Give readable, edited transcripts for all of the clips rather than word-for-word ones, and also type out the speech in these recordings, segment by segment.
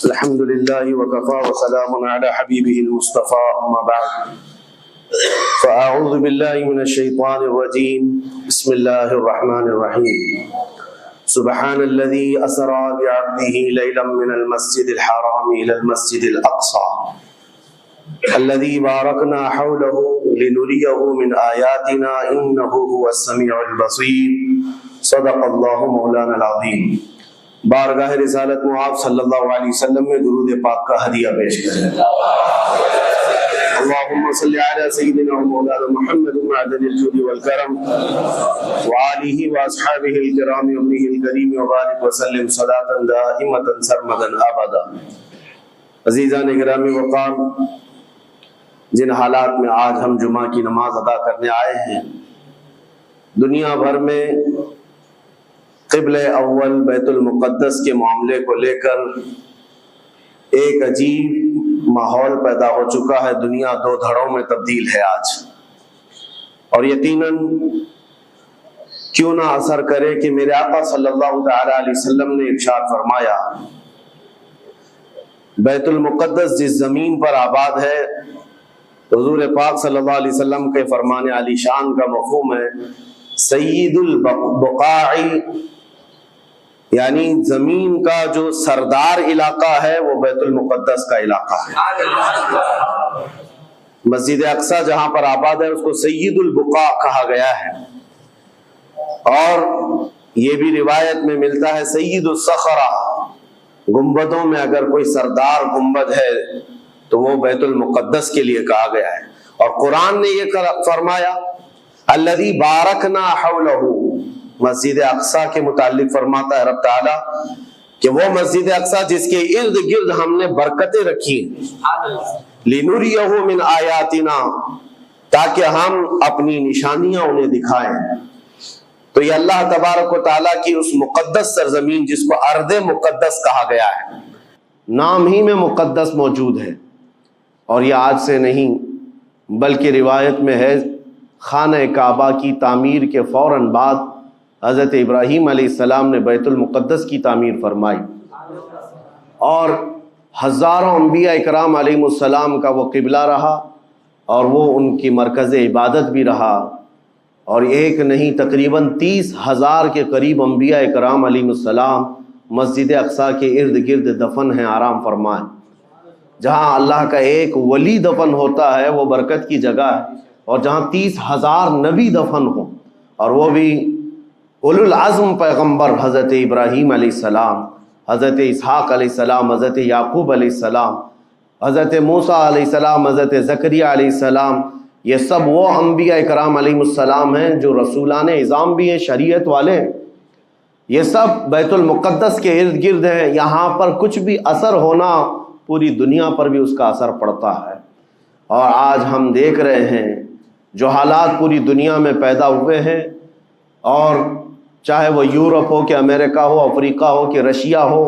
الحمد لله وكفى وسلام على حبيبه المصطفى أما بعد فأعوذ بالله من الشيطان الرجيم بسم الله الرحمن الرحيم سبحان الذي أسرى بعبده ليلا من المسجد الحرام إلى المسجد الأقصى الذي باركنا حوله لنريه من آياتنا إنه هو السميع البصير صدق الله مولانا العظيم۔ بارگاہ رسالت معاذ صلی اللہ علیہ وسلم میں درود پاک کا ہدیہ پیش کریں۔ اللهم صل على سيدنا ومولانا محمد معدن الجود والكرم وآله وأصحابه الكرام وابنه الكريم وبارك وسلم صلاة دائمة سرمدا أبدا۔ عزیزان گرامی وقار، جن حالات میں آج ہم جمعہ کی نماز ادا کرنے آئے ہیں، دنیا بھر میں قبلہ اول بیت المقدس کے معاملے کو لے کر ایک عجیب ماحول پیدا ہو چکا ہے۔ دنیا دو دھڑوں میں تبدیل ہے آج، اور یقیناً کیوں نہ اثر کرے کہ میرے آقا صلی اللہ تعالی علیہ وسلم نے ارشاد فرمایا، بیت المقدس جس زمین پر آباد ہے، حضور پاک صلی اللہ علیہ وسلم کے فرمان علی شان کا مفہوم ہے سید البقاع، یعنی زمین کا جو سردار علاقہ ہے وہ بیت المقدس کا علاقہ ہے۔ مسجد اقصی جہاں پر آباد ہے اس کو سید البقاع کہا گیا ہے، اور یہ بھی روایت میں ملتا ہے سید الصخرہ، گنبدوں میں اگر کوئی سردار گنبد ہے تو وہ بیت المقدس کے لیے کہا گیا ہے۔ اور قرآن نے یہ فرمایا الذی بارکنا حولہ، مسجد اقصی کے متعلق فرماتا ہے رب تعالیٰ کہ وہ مسجد اقصی جس کے ارد گرد ہم نے برکتیں رکھی لنریہ من آیاتنا، تاکہ ہم اپنی نشانیاں انہیں دکھائیں۔ تو یہ اللہ تبارک و تعالیٰ کی اس مقدس سرزمین جس کو ارض مقدس کہا گیا ہے، نام ہی میں مقدس موجود ہے، اور یہ آج سے نہیں بلکہ روایت میں ہے خانہ کعبہ کی تعمیر کے فوراً بعد حضرت ابراہیم علیہ السلام نے بیت المقدس کی تعمیر فرمائی، اور ہزاروں انبیاء اکرام علیہ السلام کا وہ قبلہ رہا، اور وہ ان کی مرکز عبادت بھی رہا، اور ایک نہیں تقریباً 30,000 کے قریب انبیاء اکرام علیہ السلام مسجد اقصی کے ارد گرد دفن ہیں، آرام فرمائیں۔ جہاں اللہ کا ایک ولی دفن ہوتا ہے وہ برکت کی جگہ ہے، اور جہاں 30,000 نبی دفن ہوں، اور وہ بھی اولو العزم پیغمبر حضرت ابراہیم علیہ السلام، حضرت اسحاق علیہ السلام، حضرت یعقوب علیہ السلام، حضرت موسیٰ علیہ السلام، حضرت زکریا علیہ السلام، یہ سب وہ انبیاء اکرام علیہ السلام ہیں جو رسولان اعظام بھی ہیں، شریعت والے ہیں۔ یہ سب بیت المقدس کے ارد گرد ہیں۔ یہاں پر کچھ بھی اثر ہونا پوری دنیا پر بھی اس کا اثر پڑتا ہے، اور آج ہم دیکھ رہے ہیں جو حالات پوری دنیا میں پیدا ہوئے ہیں، اور چاہے وہ یورپ ہو کہ امریکہ ہو، افریقہ ہو کہ رشیا ہو،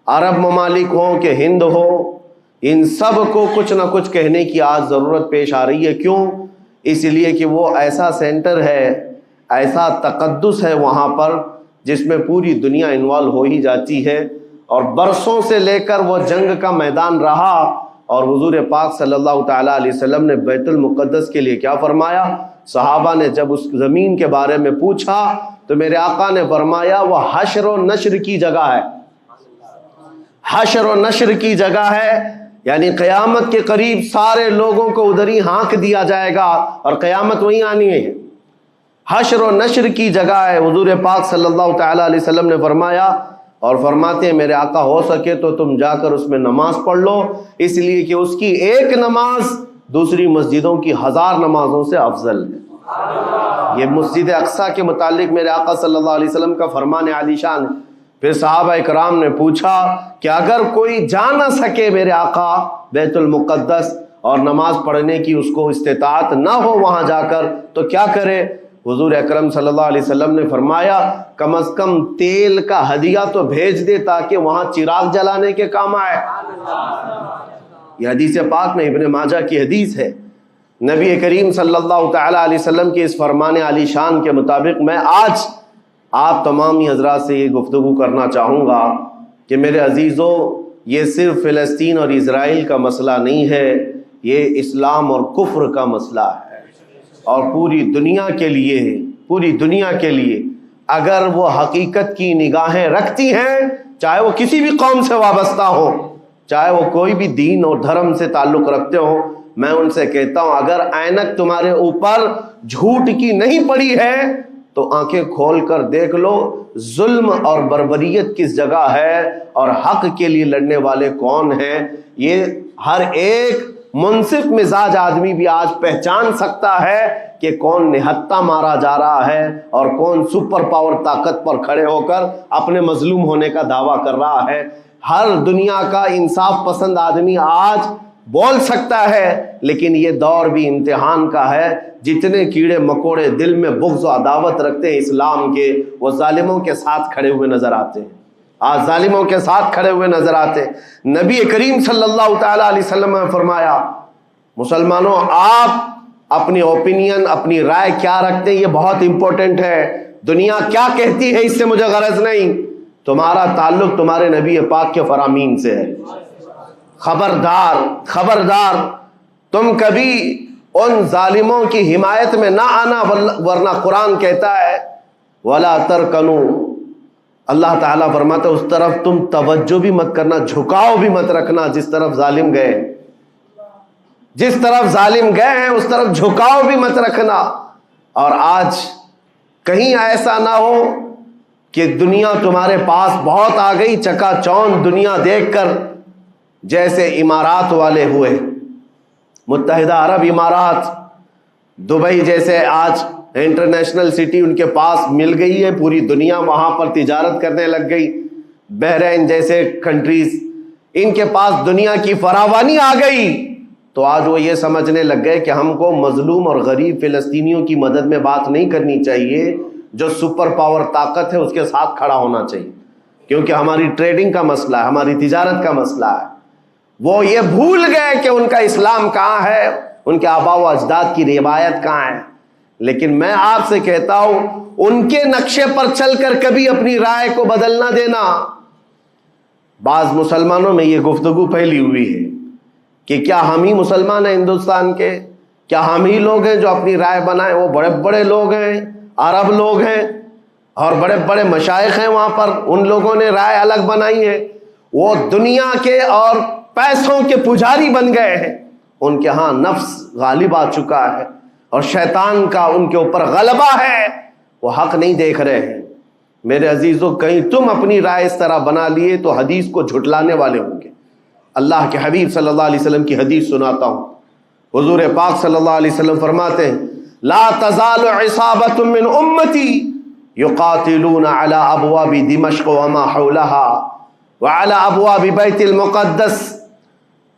عرب ممالک ہو کہ ہند ہو، ان سب کو کچھ نہ کچھ کہنے کی آج ضرورت پیش آ رہی ہے۔ کیوں؟ اس لیے کہ وہ ایسا سینٹر ہے، ایسا تقدس ہے وہاں پر جس میں پوری دنیا انوالو ہو ہی جاتی ہے، اور برسوں سے لے کر وہ جنگ کا میدان رہا، اور حضور پاک صلی اللہ تعالیٰ علیہ وسلم نے بیت المقدس کے لیے کیا فرمایا؟ صحابہ نے جب اس زمین کے بارے میں پوچھا تو میرے آقا نے فرمایا وہ حشر و نشر کی جگہ ہے، حشر و نشر کی جگہ ہے، یعنی قیامت کے قریب سارے لوگوں کو ادھر ہی ہانک دیا جائے گا، اور قیامت وہیں آنی ہے۔ حشر و نشر کی جگہ ہے، حضور پاک صلی اللہ تعالیٰ علیہ وسلم نے فرمایا، اور فرماتے ہیں میرے آقا ہو سکے تو تم جا کر اس میں نماز پڑھ لو، اس لیے کہ اس کی ایک نماز دوسری مسجدوں کی 1000 نمازوں سے افضل ہے۔ یہ مسجد اقصی کے متعلق میرے آقا صلی اللہ علیہ وسلم کا فرمان علی شان ہے۔ پھر صحابہ اکرام نے پوچھا کہ اگر کوئی جا نہ سکے میرے آقا بیت المقدس اور نماز پڑھنے کی اس کو استطاعت نہ ہو وہاں جا کر تو کیا کرے؟ حضور اکرم صلی اللہ علیہ وسلم نے فرمایا کم از کم تیل کا ہدیہ تو بھیج دے تاکہ وہاں چراغ جلانے کے کام آئے۔ یہ حدیث پاک میں ابن ماجہ کی حدیث ہے۔ نبی کریم صلی اللہ تعالی علیہ وسلم کے اس فرمان علی شان کے مطابق میں آج آپ تمامی حضرات سے یہ گفتگو کرنا چاہوں گا کہ میرے عزیزوں، یہ صرف فلسطین اور اسرائیل کا مسئلہ نہیں ہے، یہ اسلام اور کفر کا مسئلہ ہے، اور پوری دنیا کے لیے، پوری دنیا کے لیے اگر وہ حقیقت کی نگاہیں رکھتی ہیں، چاہے وہ کسی بھی قوم سے وابستہ ہو، چاہے وہ کوئی بھی دین اور دھرم سے تعلق رکھتے ہوں، میں ان سے کہتا ہوں اگر اینک تمہارے اوپر جھوٹ کی نہیں پڑی ہے تو آنکھیں کھول کر دیکھ لو ظلم اور بربریت کس جگہ ہے اور حق کے لیے لڑنے والے کون ہیں۔ یہ ہر ایک منصف مزاج آدمی بھی آج پہچان سکتا ہے کہ کون نہتہ مارا جا رہا ہے اور کون سپر پاور طاقت پر کھڑے ہو کر اپنے مظلوم ہونے کا دعویٰ کر رہا ہے۔ ہر دنیا کا انصاف پسند آدمی آج بول سکتا ہے، لیکن یہ دور بھی امتحان کا ہے۔ جتنے کیڑے مکوڑے دل میں بغض و عداوت رکھتے ہیں اسلام کے، وہ ظالموں کے ساتھ کھڑے ہوئے نظر آتے ہیں، آج ظالموں کے ساتھ کھڑے ہوئے نظر آتے ہیں۔ نبی کریم صلی اللہ تعالی علیہ وسلم نے فرمایا مسلمانوں آپ اپنی اوپینین، اپنی رائے کیا رکھتے ہیں یہ بہت امپورٹنٹ ہے، دنیا کیا کہتی ہے اس سے مجھے غرض نہیں، تمہارا تعلق تمہارے نبی پاک کے فرامین سے ہے۔ خبردار خبردار تم کبھی ان ظالموں کی حمایت میں نہ آنا، ورنہ قرآن کہتا ہے وَلَا تَرْكَنُوا، اللہ تعالیٰ فرماتا ہے اس طرف تم توجہ بھی مت کرنا، جھکاؤ بھی مت رکھنا جس طرف ظالم گئے، جس طرف ظالم گئے ہیں اس طرف جھکاؤ بھی مت رکھنا۔ اور آج کہیں ایسا نہ ہو کہ دنیا تمہارے پاس بہت آ گئی، چکا چوند دنیا دیکھ کر، جیسے امارات والے ہوئے، متحدہ عرب امارات، دبئی جیسے آج انٹرنیشنل سٹی ان کے پاس مل گئی ہے، پوری دنیا وہاں پر تجارت کرنے لگ گئی، بحرین جیسے کنٹریز، ان کے پاس دنیا کی فراوانی آ گئی، تو آج وہ یہ سمجھنے لگ گئے کہ ہم کو مظلوم اور غریب فلسطینیوں کی مدد میں بات نہیں کرنی چاہیے، جو سپر پاور طاقت ہے اس کے ساتھ کھڑا ہونا چاہیے، کیونکہ ہماری ٹریڈنگ کا مسئلہ ہے، ہماری تجارت کا مسئلہ ہے۔ وہ یہ بھول گئے کہ ان کا اسلام کہاں ہے، ان کے آباء و اجداد کی روایت کہاں ہے۔ لیکن میں آپ سے کہتا ہوں ان کے نقشے پر چل کر کبھی اپنی رائے کو بدل نہ دینا۔ بعض مسلمانوں میں یہ گفتگو پھیلی ہوئی ہے کہ کیا ہم ہی مسلمان ہیں ہندوستان کے، کیا ہم ہی لوگ ہیں جو اپنی رائے بنائیں، وہ بڑے بڑے لوگ ہیں، عرب لوگ ہیں اور بڑے بڑے مشائخ ہیں وہاں پر، ان لوگوں نے رائے الگ بنائی ہے، وہ دنیا کے اور پیسوں کے پجاری بن گئے ہیں، ان کے ہاں نفس غالب آ چکا ہے اور شیطان کا ان کے اوپر غلبہ ہے، وہ حق نہیں دیکھ رہے ہیں۔ میرے عزیزوں کہیں تم اپنی رائے اس طرح بنا لیے تو حدیث کو جھٹلانے والے ہوں گے۔ اللہ کے حبیب صلی اللہ علیہ وسلم کی حدیث سناتا ہوں، حضور پاک صلی اللہ علیہ وسلم فرماتے ہیں لا تزال عصابۃ من امتی یقاتلون علی ابواب دمشق وما حولها وعلى ابواب بیت المقدس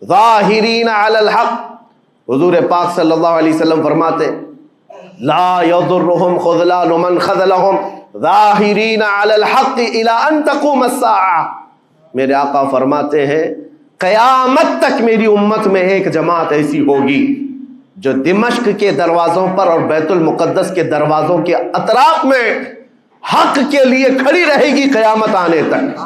ظاہرین علی الحق۔ حضور پاک صلی اللہ علیہ وسلم فرماتے لا یضرهم خذلان من خذلهم ظاہرین علی الحق الى ان تقوم الساعہ۔ میرے آقا فرماتے ہیں قیامت تک میری امت میں ایک جماعت ایسی ہوگی جو دمشق کے دروازوں پر اور بیت المقدس کے دروازوں کے اطراف میں حق کے لیے کھڑی رہے گی قیامت آنے تک۔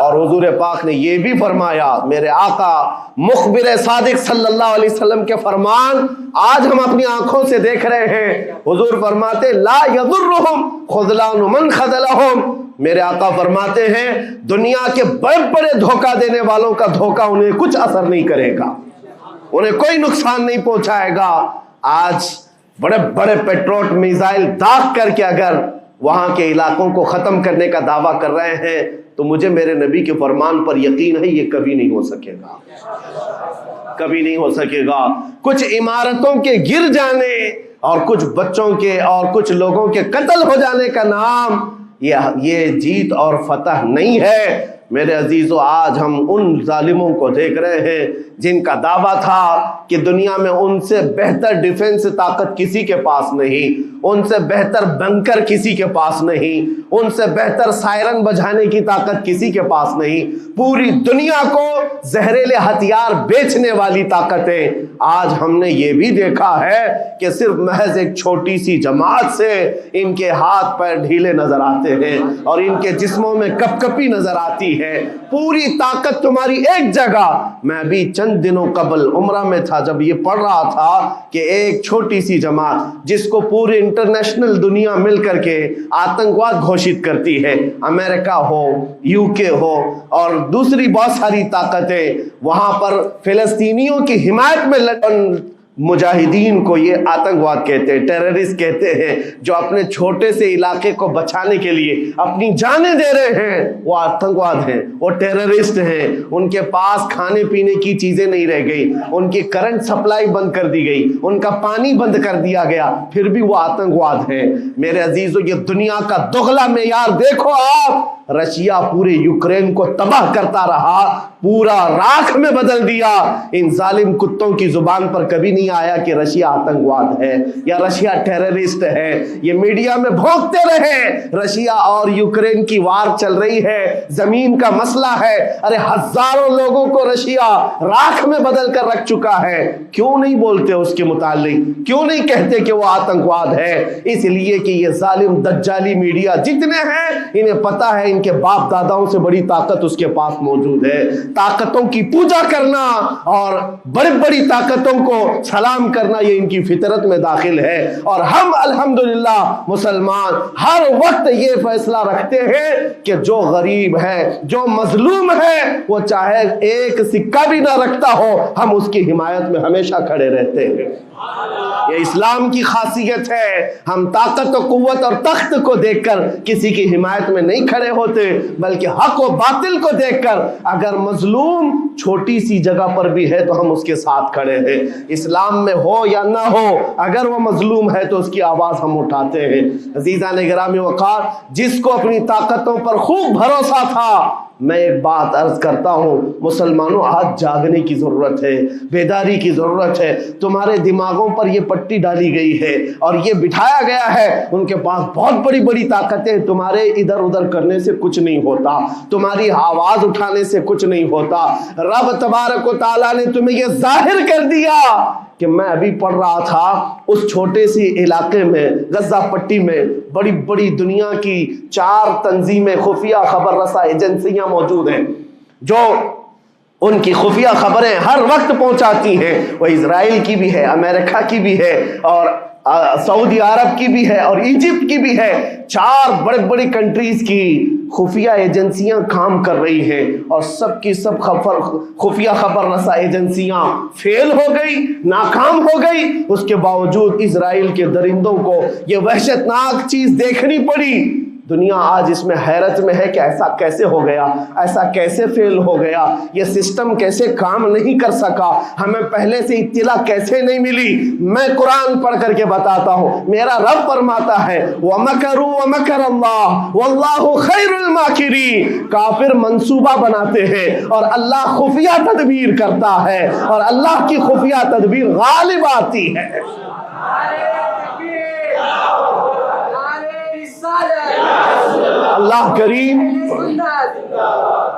اور حضور پاک نے یہ بھی فرمایا، میرے آقا مخبر صادق صلی اللہ علیہ وسلم کے فرمان آج ہم اپنی آنکھوں سے دیکھ رہے ہیں، حضور فرماتے لا یضرهم خذلان من خذلهم۔ میرے آقا فرماتے ہیں دنیا کے بڑے بڑے دھوکہ دینے والوں کا دھوکہ انہیں کچھ اثر نہیں کرے گا، انہیں کوئی نقصان نہیں پہنچائے گا۔ آج بڑے بڑے پیٹروٹ میزائل داغ کر کے اگر وہاں کے علاقوں کو ختم کرنے کا دعویٰ کر رہے ہیں تو مجھے میرے نبی کے فرمان پر یقین ہے یہ کبھی نہیں ہو سکے گا، کبھی نہیں ہو سکے گا۔ کچھ عمارتوں کے گر جانے اور کچھ بچوں کے اور کچھ لوگوں کے قتل ہو جانے کا نام یہ جیت اور فتح نہیں ہے۔ میرے عزیزو آج ہم ان ظالموں کو دیکھ رہے ہیں جن کا دعویٰ تھا کہ دنیا میں ان سے بہتر ڈیفنس طاقت کسی کے پاس نہیں، ان سے بہتر بنکر کسی کے پاس نہیں، ان سے بہتر سائرن بجانے کی طاقت کسی کے پاس نہیں، پوری دنیا کو زہریلے ہتھیار بیچنے والی طاقتیں۔ آج ہم نے یہ بھی دیکھا ہے کہ صرف محض ایک چھوٹی سی جماعت سے ان کے ہاتھ پیر ڈھیلے نظر آتے ہیں اور ان کے جسموں میں کپ کپی نظر آتی ہے۔ ہے, پوری طاقت تمہاری ایک جگہ. میں ابھی چند دنوں قبل عمرہ میں تھا جب یہ پڑھ رہا تھا کہ ایک چھوٹی سی جماعت جس کو پورے انٹرنیشنل دنیا مل کر کے آتنکواد گھوشت کرتی ہے, امریکہ ہو, یو کے ہو اور دوسری بہت ساری طاقتیں, وہاں پر فلسطینیوں کی حمایت میں مجاہدین کو یہ آتنکواد کہتے ہیں, ٹیررسٹ کہتے ہیں, جو اپنے چھوٹے سے علاقے کو بچانے کے لیے اپنی جانیں دے رہے ہیں, وہ آتنکواد ہیں, وہ ٹیررسٹ ہیں. ان کے پاس کھانے پینے کی چیزیں نہیں رہ گئی, ان کی کرنٹ سپلائی بند کر دی گئی, ان کا پانی بند کر دیا گیا, پھر بھی وہ آتنکواد ہیں. میرے عزیزو, یہ دنیا کا دغلا معیار دیکھو آپ. رشیا پورے یوکرین کو تباہ کرتا رہا, پورا راکھ میں بدل دیا. ان ظالم کتوں کی زبان پر کبھی نہیں آیا کہ رشیا آتنکواد ہے یا رشیا ٹیررسٹ ہے. یہ میڈیا میں بھونکتے رہے, رشیا اور یوکرین کی وار چل رہی ہے, زمین کا مسئلہ ہے. ارے ہزاروں لوگوں کو رشیا راکھ میں بدل کر رکھ چکا ہے. کیوں نہیں بولتے اس کے متعلق, کیوں نہیں کہتے کہ وہ آتنکواد ہے؟ اس لیے کہ یہ ظالم دجالی میڈیا جتنے ہیں, انہیں پتا ہے ان کے باپ داداؤں سے بڑی طاقت اس کے پاس موجود ہے. طاقتوں کی پوجا کرنا اور بڑی بڑی طاقتوں کو سلام کرنا یہ ان کی فطرت میں داخل ہے. اور ہم الحمدللہ مسلمان ہر وقت یہ فیصلہ رکھتے ہیں کہ جو غریب ہے, جو مظلوم ہے, وہ چاہے ایک سکہ بھی نہ رکھتا ہو, ہم اس کی حمایت میں ہمیشہ کھڑے رہتے ہیں. یہ اسلام کی خاصیت ہے. ہم طاقت و قوت اور تخت کو دیکھ کر کسی کی حمایت میں نہیں کھڑے ہوتے, بلکہ حق و باطل کو دیکھ کر اگر مظلوم چھوٹی سی جگہ پر بھی ہے تو ہم اس کے ساتھ کھڑے ہیں. اسلام میں ہو یا نہ ہو, اگر وہ مظلوم ہے تو اس کی آواز ہم اٹھاتے ہیں. عزیزان گرامی وقار, جس کو اپنی طاقتوں پر خوب بھروسہ تھا, میں ایک بات عرض کرتا ہوں, مسلمانوں آج جاگنے کی ضرورت ہے, بیداری کی ضرورت ہے. تمہارے دماغوں پر یہ پٹی ڈالی گئی ہے اور یہ بٹھایا گیا ہے ان کے پاس بہت بڑی بڑی طاقتیں, تمہارے ادھر ادھر کرنے سے کچھ نہیں ہوتا, تمہاری آواز اٹھانے سے کچھ نہیں ہوتا. رب تبارک و تعالیٰ نے تمہیں یہ ظاہر کر دیا کہ میں ابھی پڑھ رہا تھا اس چھوٹے سی علاقے میں, غزہ پٹی میں, بڑی بڑی دنیا کی 4 تنظیمیں, خفیہ خبر رساں ایجنسیاں موجود ہیں جو ان کی خفیہ خبریں ہر وقت پہنچاتی ہیں. وہ اسرائیل کی بھی ہے, امریکہ کی بھی ہے, اور سعودی عرب کی بھی ہے, اور ایجپٹ کی بھی ہے. 4 بڑے بڑی کنٹریز کی خفیہ ایجنسیاں کام کر رہی ہیں, اور سب کی سب خفیہ خبر رساں ایجنسیاں فیل ہو گئی, ناکام ہو گئی. اس کے باوجود اسرائیل کے درندوں کو یہ وحشتناک چیز دیکھنی پڑی. دنیا آج اس میں حیرت میں ہے کہ ایسا کیسے ہو گیا, ایسا کیسے فیل ہو گیا, یہ سسٹم کیسے کام نہیں کر سکا, ہمیں پہلے سے اطلاع کیسے نہیں ملی. میں قرآن پڑھ کر کے بتاتا ہوں, میرا رب فرماتا ہے وَمَكَرُوا وَمَكَرَ اللَّهُ وَاللَّهُ خَيْرُ الْمَاكِرِينَ. کافر منصوبہ بناتے ہیں اور اللہ خفیہ تدبیر کرتا ہے, اور اللہ کی خفیہ تدبیر غالب آتی ہے.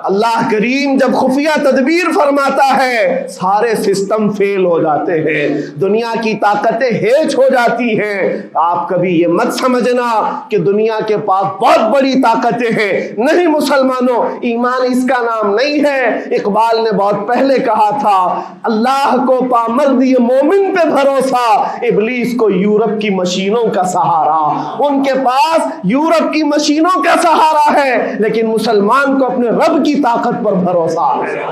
اللہ کریم جب خفیہ تدبیر فرماتا ہے سارے سسٹم فیل ہو جاتے ہیں, دنیا کی طاقتیں ہیچ ہو جاتی ہیں. آپ کبھی یہ مت سمجھنا کہ دنیا کے پاس بہت بڑی طاقتیں ہیں. نہیں مسلمانوں, ایمان اس کا نام نہیں ہے. اقبال نے بہت پہلے کہا تھا, اللہ کو پامرد یہ مومن پہ بھروسہ, ابلیس کو یورپ کی مشینوں کا سہارا. ان کے پاس یورپ کی مشینوں کا سہارا ہے, لیکن مسلمان کو اپنے رب کی طاقت پر بھروسہ ہے.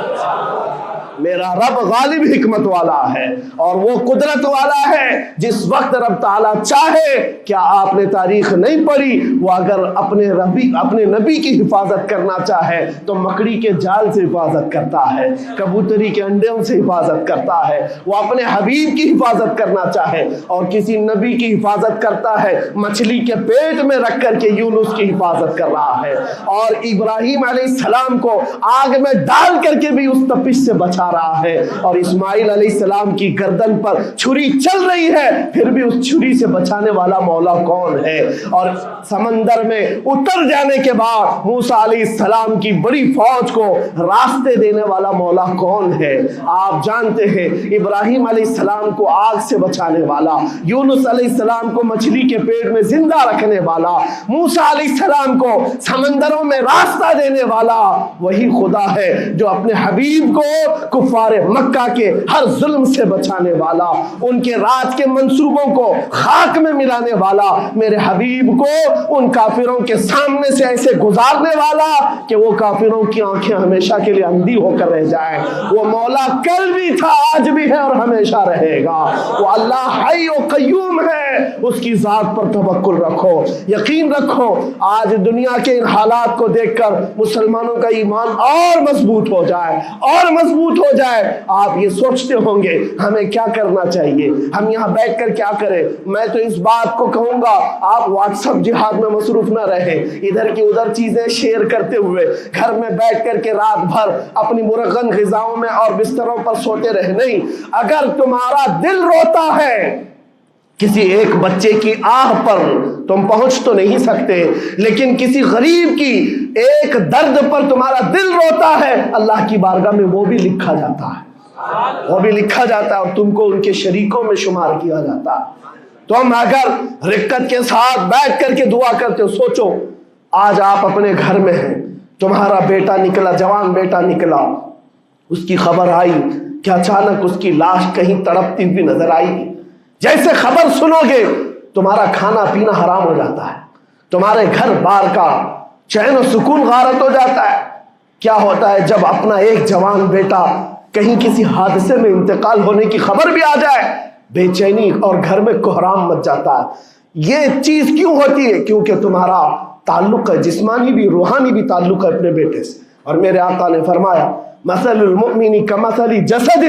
میرا رب غالب حکمت والا ہے اور وہ قدرت والا ہے. جس وقت رب تعالیٰ چاہے, کیا آپ نے تاریخ نہیں پڑھی, وہ اگر اپنے نبی کی حفاظت کرنا چاہے تو مکڑی کے جال سے حفاظت کرتا ہے, کبوتری کے انڈوں سے حفاظت کرتا ہے. وہ اپنے حبیب کی حفاظت کرنا چاہے اور کسی نبی کی حفاظت کرتا ہے, مچھلی کے پیٹ میں رکھ کر کے یونس کی حفاظت کر رہا ہے, اور ابراہیم علیہ السلام کو آگ میں ڈال کر کے بھی اس تپش سے بچا بچا رہا ہے، اور اسماعیل علیہ السلام کی گردن پر چھری چل رہی ہے، پھر بھی اس چھری سے بچانے والا مولا کون ہے؟ اور سمندر میں اتر جانے کے بعد موسیٰ علیہ السلام کی بڑی فوج کو راستے دینے والا مولا کون ہے؟ آپ جانتے ہیں ابراہیم علیہ السلام کو آگ سے بچانے والا، یونس علیہ السلام کو مچھلی کے پیٹ میں زندہ رکھنے والا، موسیٰ علیہ السلام کو سمندروں میں راستہ دینے والا وہی خدا ہے جو اپنے حبیب کو کفار مکہ کے ہر ظلم سے بچانے والا، ان کے رات کے منصوبوں کو خاک میں ملانے والا، میرے حبیب کو ان کافروں کے سامنے سے ایسے گزارنے والا کہ وہ کافروں کی آنکھیں ہمیشہ کے لیے اندھی ہو کر رہ جائیں۔ وہ مولا کل بھی تھا، آج بھی ہے اور ہمیشہ رہے گا۔ وہ اللہ حی و قیوم ہے، اس کی ذات پر توکل رکھو، یقین رکھو۔ آج دنیا کے ان حالات کو دیکھ کر مسلمانوں کا ایمان اور مضبوط ہو جائے، اور مضبوط ہو جائے۔ آپ یہ سوچتے ہوں گے ہمیں کیا کرنا چاہیے، ہم یہاں بیٹھ کر کیا کریں؟ میں تو اس بات کو کہوں گا آپ واٹس ایپ جہاد میں مصروف نہ رہیں، ادھر کی ادھر چیزیں شیئر کرتے ہوئے گھر میں بیٹھ کر کے رات بھر اپنی مرغن غذاؤں میں اور بستروں پر سوتے رہے نہیں۔ اگر تمہارا دل روتا ہے کسی ایک بچے کی آہ پر تم پہنچ تو نہیں سکتے، لیکن کسی غریب کی ایک درد پر تمہارا دل روتا ہے، اللہ کی بارگاہ میں وہ بھی لکھا جاتا ہے، وہ بھی لکھا جاتا ہے اور تم کو ان کے شریکوں میں شمار کیا جاتا ہے۔ تم اگر رقت کے ساتھ بیٹھ کر کے دعا کرتے ہو، سوچو آج آپ اپنے گھر میں ہیں، تمہارا بیٹا نکلا، جوان بیٹا نکلا، اس کی خبر آئی کہ اچانک اس کی لاش کہیں تڑپتی ہوئی نظر آئی، جیسے خبر سنو گے تمہارا کھانا پینا حرام ہو جاتا ہے، تمہارے گھر بار کا چین و سکون غارت ہو جاتا ہے۔ کیا ہوتا ہے جب اپنا ایک جوان بیٹا کہیں کسی حادثے میں انتقال ہونے کی خبر بھی آ جائے، بے چینی اور گھر میں کوہرام مچ جاتا ہے۔ یہ چیز کیوں ہوتی ہے؟ کیونکہ تمہارا تعلق ہے، جسمانی بھی روحانی بھی تعلق ہے اپنے بیٹے سے۔ اور میرے آقا نے فرمایا مثل المؤمن کمثل جسد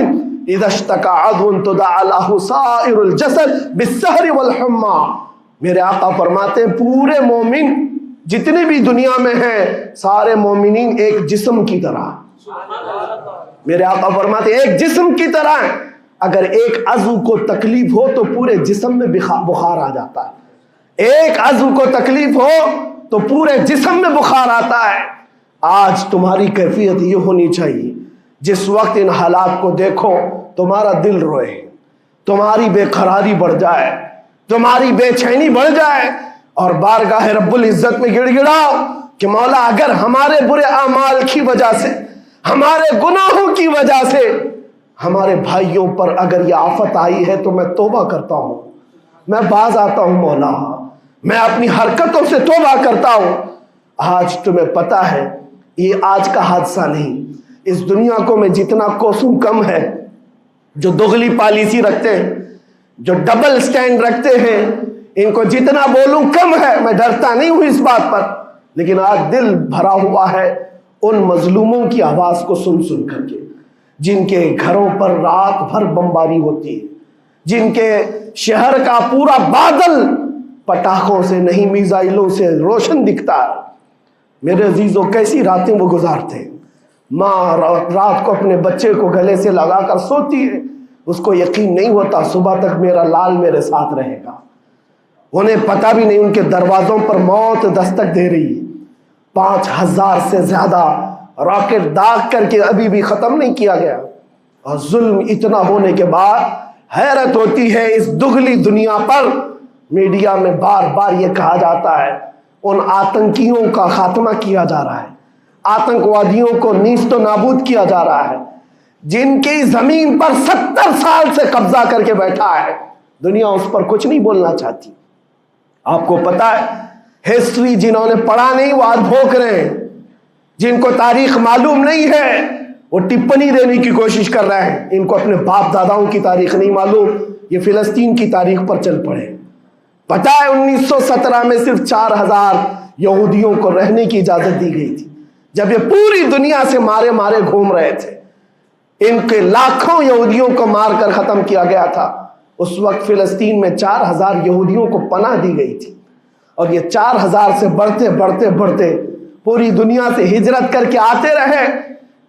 اذا اشتكى عضو تداعى له سائر الجسد بالسهر والحمى۔ میرے آقا فرماتے ہیں پورے مومن جتنے بھی دنیا میں ہیں، سارے مومنین ایک جسم کی طرح، میرے آقا فرماتے ہیں ایک جسم کی طرح ہیں، اگر ایک عضو کو تکلیف ہو تو پورے جسم میں بخار آ جاتا ہے، ایک عضو کو تکلیف ہو تو پورے جسم میں بخار آتا ہے۔ آج تمہاری کیفیت یہ ہونی چاہیے، جس وقت ان حالات کو دیکھو تمہارا دل روئے، تمہاری بے قراری بڑھ جائے، تمہاری بے چینی بڑھ جائے، اور بارگاہ رب العزت میں گڑ گڑاؤ کہ مولا اگر ہمارے برے اعمال کی وجہ سے، ہمارے گناہوں کی وجہ سے ہمارے بھائیوں پر اگر یہ آفت آئی ہے تو میں توبہ کرتا ہوں، میں باز آتا ہوں مولا، میں اپنی حرکتوں سے توبہ کرتا ہوں۔ آج تمہیں پتہ ہے یہ آج کا حادثہ نہیں، اس دنیا کو میں جتنا کوسوں کم ہے جو دغلی پالیسی رکھتے ہیں، جو ڈبل سٹینڈ رکھتے ہیں، ان کو جتنا بولوں کم ہے، میں ڈرتا نہیں ہوں اس بات پر، لیکن آج دل بھرا ہوا ہے ان مظلوموں کی آواز کو سن سن کر کے، جن کے گھروں پر رات بھر بمباری ہوتی ہے، جن کے شہر کا پورا بادل پٹاخوں سے نہیں میزائلوں سے روشن دکھتا ہے۔ میرے عزیزوں کیسی راتیں وہ گزارتے ہیں، ماں رات کو اپنے بچے کو گلے سے لگا کر سوتی ہے، اس کو یقین نہیں ہوتا صبح تک میرا لال میرے ساتھ رہے گا، انہیں پتہ بھی نہیں ان کے دروازوں پر موت دستک دے رہی ہے۔ 5000 سے زیادہ راکٹ داغ کر کے ابھی بھی ختم نہیں کیا گیا، اور ظلم اتنا ہونے کے بعد حیرت ہوتی ہے اس دگلی دنیا پر میڈیا میں بار بار یہ کہا جاتا ہے ان آتنکیوں کا خاتمہ کیا جا رہا ہے، آتنکوادیوں کو نیست و نابود کیا جا رہا ہے، جن کی زمین پر 70 سال سے قبضہ کر کے بیٹھا ہے، دنیا اس پر کچھ نہیں بولنا چاہتی۔ آپ کو پتا ہے ہسٹری جنہوں نے پڑھا نہیں وہ آج بھوک رہے ہیں، جن کو تاریخ معلوم نہیں ہے وہ ٹپنی دینے کی کوشش کر رہے ہیں، ان کو اپنے باپ داداؤں کی تاریخ نہیں معلوم، یہ فلسطین کی تاریخ پر چل پڑے۔ پتہ ہے 1917 میں صرف 4000 یہودیوں کو رہنے کی اجازت دی گئی تھی، جب یہ پوری دنیا سے مارے مارے گھوم رہے تھے، ان کے لاکھوں یہودیوں کو مار کر ختم کیا گیا تھا۔ اس وقت فلسطین میں 4000 یہودیوں کو پناہ دی گئی تھی، اور یہ 4000 سے بڑھتے بڑھتے بڑھتے پوری دنیا سے ہجرت کر کے آتے رہے،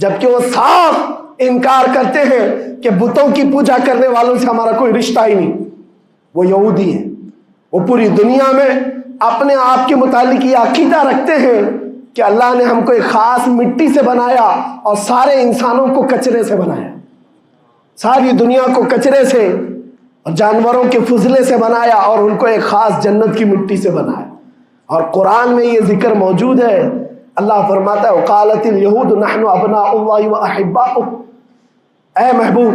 جبکہ وہ صاف انکار کرتے ہیں کہ بتوں کی پوجا کرنے والوں سے ہمارا کوئی رشتہ ہی نہیں. وہ یہودی ہیں. وہ پوری دنیا میں اپنے آپ کے متعلق یہ عقیدہ رکھتے ہیں کہ اللہ نے ہم کو ایک خاص مٹی سے بنایا اور سارے انسانوں کو کچرے سے بنایا, ساری دنیا کو کچرے سے اور جانوروں کے فضلے سے بنایا اور ان کو ایک خاص جنت کی مٹی سے بنایا. اور قرآن میں یہ ذکر موجود ہے. اللہ فرماتا ہے وقالت الیہود نحن ابناء اللہ واحباؤہ. اے محبوب,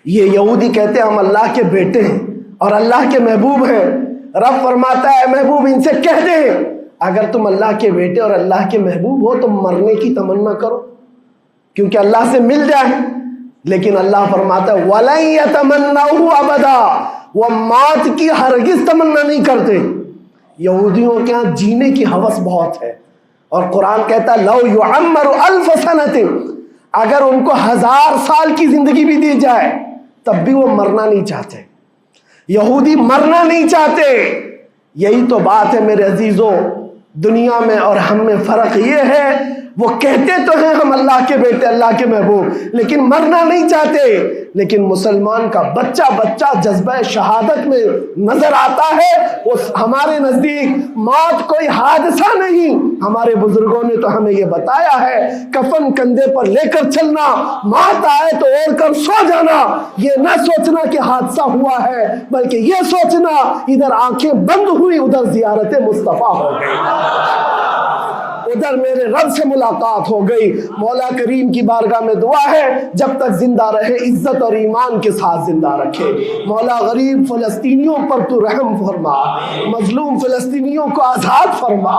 یہ یہودی کہتے ہیں ہم اللہ کے بیٹے ہیں اور اللہ کے محبوب ہیں. رب فرماتا ہے اے محبوب ان سے کہہ دے اگر تم اللہ کے بیٹے اور اللہ کے محبوب ہو تو مرنے کی تمنا کرو کیونکہ اللہ سے مل جائے. لیکن اللہ فرماتا ہے وَلَن يَتَمَنَّوْهُ أَبَدًا, وہ موت کی ہرگز تمنا نہیں کرتے. یہودیوں کے ہاں جینے کی ہوس بہت ہے اور قرآن کہتا ہے لَوْ يُعَمَّرُ أَلْفَ سَنَةٍ, اگر ان کو 1000 سال کی زندگی بھی دی جائے تب بھی وہ مرنا نہیں چاہتے. یہودی مرنا نہیں چاہتے. یہی تو بات ہے میرے عزیزوں, دنیا میں اور ہم میں فرق یہ ہے وہ کہتے تو ہیں ہم اللہ کے بیٹے اللہ کے محبوب لیکن مرنا نہیں چاہتے. لیکن مسلمان کا بچہ جذبہ شہادت میں نظر آتا ہے. وہ ہمارے نزدیک موت کوئی حادثہ نہیں. ہمارے بزرگوں نے تو ہمیں یہ بتایا ہے کفن کندھے پر لے کر چلنا, موت آئے تو اوڑھ کر سو جانا. یہ نہ سوچنا کہ حادثہ ہوا ہے بلکہ یہ سوچنا ادھر آنکھیں بند ہوئی ادھر زیارت مصطفیٰ ہو گئی, ادھر میرے رب سے ملاقات ہو گئی. مولا کریم کی بارگاہ میں دعا ہے جب تک زندہ رہے عزت اور ایمان کے ساتھ زندہ رکھے. مولا غریب فلسطینیوں پر تو رحم فرما, مظلوم فلسطینیوں کو آزاد فرما.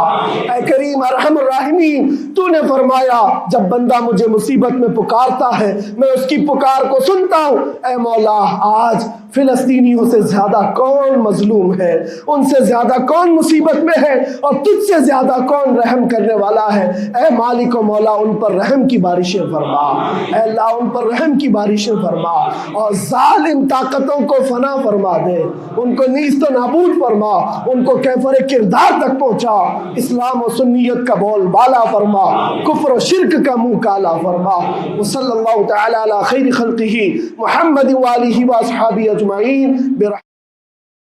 اے کریم ارحم الراحمین, تو نے فرمایا جب بندہ مجھے مصیبت میں پکارتا ہے میں اس کی پکار کو سنتا ہوں. اے مولا آج فلسطینیوں سے زیادہ کون مظلوم ہے, ان سے زیادہ کون مصیبت میں ہے اور تجھ سے زیادہ کون رحم کرنے والا ہے. اے مالک و مولا ان پر رحم کی بارشیں فرما. اے اللہ ان پر رحم کی بارشیں فرما اور ظالم طاقتوں کو فنا فرما دے, ان کو نیست و نابود فرما, ان کو کیفر کردار تک پہنچا. اسلام و سنیت کا بول بالا فرما, کفر و شرک کا منہ کالا فرما. وصلی اللہ تعالی علی خیر خلقہ محمد وآلہ واصحابہ اجمعین.